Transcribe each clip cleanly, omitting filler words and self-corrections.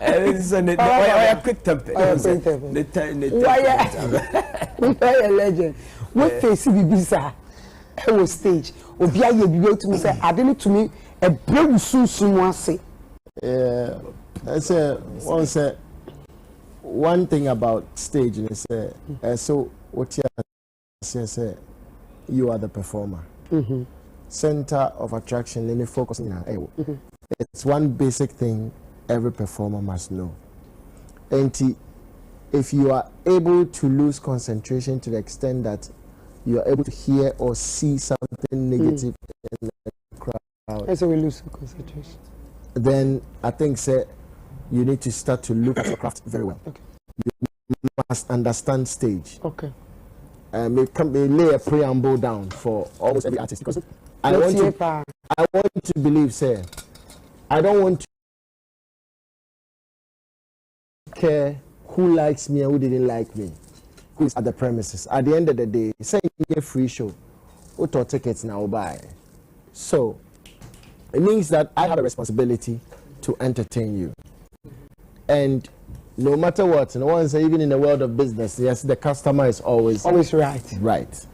I quick temper. Why a legend? What face Bisa? I was stage. Obia ye be to me say, I didn't to me a brave soon say. Yeah, I say one thing about stage is so what you say you are the performer. Center of attraction, let me focus on it's one basic thing every performer must know. And if you are able to lose concentration to the extent that you are able to hear or see something negative in the crowd, so we lose concentration. Then I think you need to start to look at your craft very well. Okay. You must understand stage. Okay. May lay a preamble down for almost every artist because I want to believe, I don't want to care who likes me and who didn't like me, who is at the premises. At the end of the day, say a free show, what tickets now buy. So it means that I have a responsibility to entertain you. And no matter what, no one say even in the world of business, yes, the customer is always right. Right.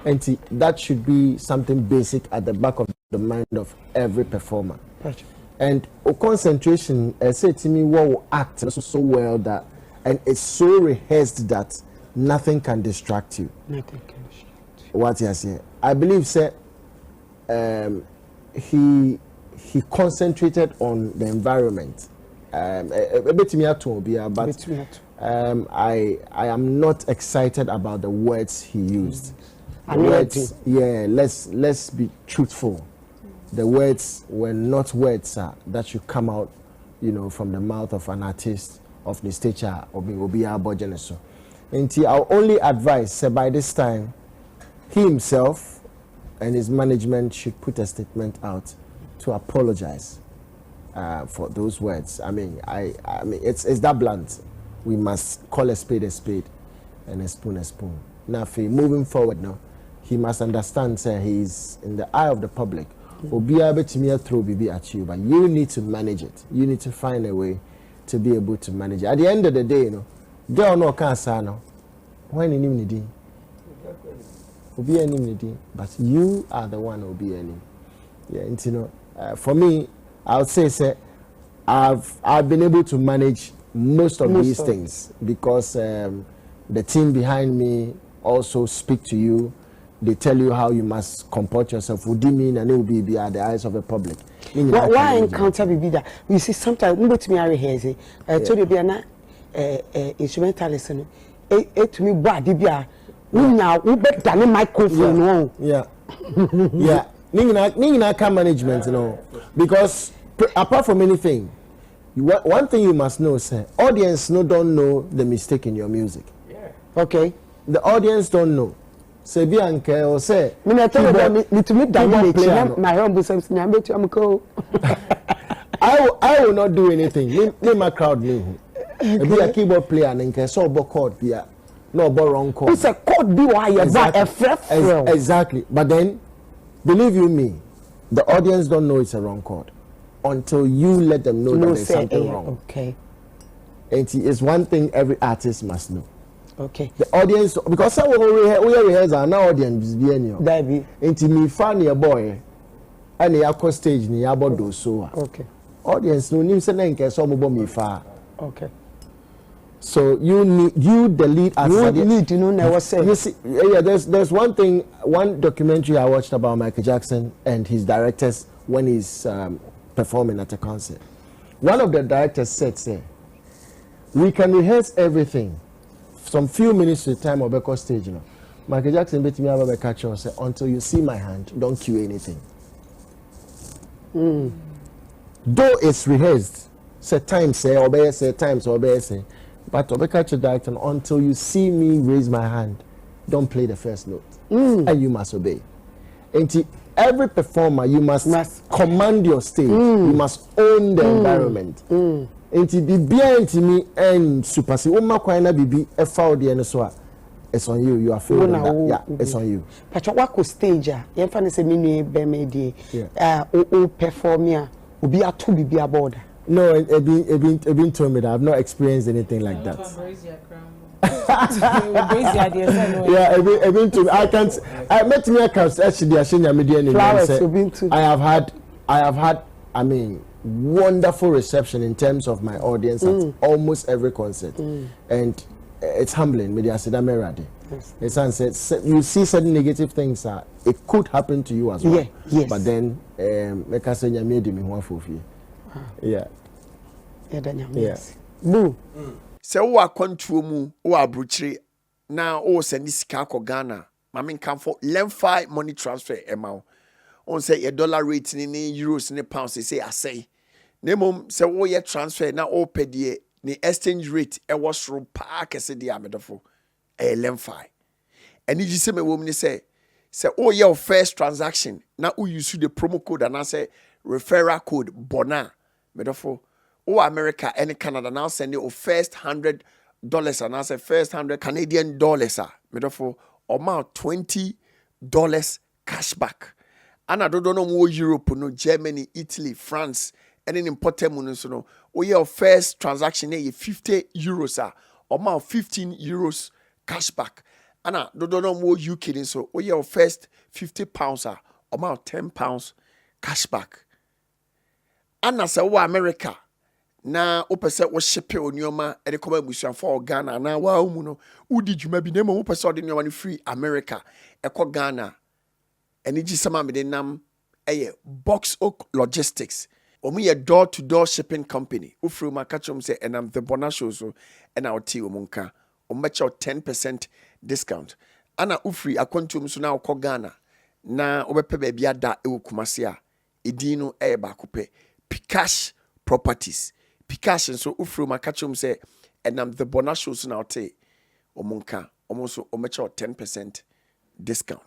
And that should be something basic at the back of the mind of every performer. Gotcha. And concentration, say to me, what will act so well that, and it's so rehearsed that nothing can distract you. Nothing can distract you. What you say? I believe, he concentrated on the environment. A bit me at home, but I am not excited about the words he used. Words, yeah, let's be truthful. The words were not words that should come out, from the mouth of an artist of the stature or be our budget. So, and I'll only advise by this time, he himself and his management should put a statement out to apologize for those words. I mean, it's that blunt. We must call a spade and a spoon a spoon. Now, moving forward now, he must understand, he's in the eye of the public. Will be able to throw BB at you, but you need to manage it. You need to find a way to be able to manage it. At the end of the day, girl no cancer no. When in need will be any need, but you are the one who will be any. Yeah, and for me, I would say, I've been able to manage most of these things because the team behind me also speak to you. They tell you how you must comport yourself. Would you mean and it will be at the eyes of the public? Why encounter be that? We see sometimes we to me are rehearsing. Told you be an instrumentalist. To me, bad dibia. We now we better than microphone. Yeah. Yeah. Ningina can management, because apart from anything, one thing you must know, audience don't know the mistake in your music. Yeah. Okay. The audience don't know. Say be anke or say me na tell me to me down my humble self na be to am ko. I will not do anything. Me my crowd knew. Be a keyboard player and nke so bo chord bia no bo wrong chord. It's a chord be why exactly. But then believe you me, the audience don't know it's a wrong chord until you let them know that there's something wrong. Okay. And it's one thing every artist must know. Okay. The audience, because some we rehearse are now audience be any. That be. Into me funny a boy, and the aqua stage ni about do so. Okay. Audience no nim say na nke so mo me fa. Okay. So you the lead as you need to know never say. You see, yeah, there's one thing, one documentary I watched about Michael Jackson and his directors when he's performing at a concert. One of the directors said, we can rehearse everything. Some few minutes to the time of the stage, Michael Jackson bet me have a catch and say, until you see my hand, don't cue anything. Though it's rehearsed, times obey, but obey catch a director until you see me raise my hand, don't play the first note, and you must obey. And every performer, you must command your stage. You must own the environment. Enti bibia enti mi en superse wo makwan na bibi e fa ode ene so a it's on you. You are feeling that. Yeah, it's on you. But what could stage ye fa ne se me be me die o perform ya obi ato bibi aboard No, it been told me that I've not experienced anything like that. Yeah, it been to me. I can't. I met me actually media. Flowers. I have had. I mean, wonderful reception in terms of my audience at almost every concert, and it's humbling. Media said I'm ready. It's said you see certain negative things. It could happen to you as well. Yes. But then, make us say you made me one for you. Yeah. Boo. So wo akwantuo mu wo abrochire na wo send sika ko Ghana ma me kan for lemfi money transfer amount on say your dollar rate ni euros ni pounds say asay na mom say wo ye transfer na o pedie ni exchange rate e was ro pa kese dia medofo lemfi eni ji se me wo ni say o your first transaction na o use the promo code and say referral code Bonah medofo o America and Canada now send you first $100 and I say first $100 Canadian dollars medofo amount $20 cashback. And I don't know more Europe, no Germany, Italy, France, and then important money no. O your first transaction here €50 amount €15 cashback. And I don't know more UK so o your first £50 amount £10 cashback. And I say o America na opese wo ship onioma e de koma busuan for Ghana na wa mu no udi dwuma bi na mo opese ode onioma ni free America e ko Ghana eni gi sama me de nam eye Box Oak Logistics omu ye door to door shipping company ufru ma kachom say enam TheBonahShow so e na oti omunka omecha 10% discount ana ufri akwantum so na ko Ghana na obepe ba bia da e wokumase a edin no eye ba kope Pcash Properties Pcash so ufru makachum say enam TheBonahShow so na ote omunka omoso omecha 10% discount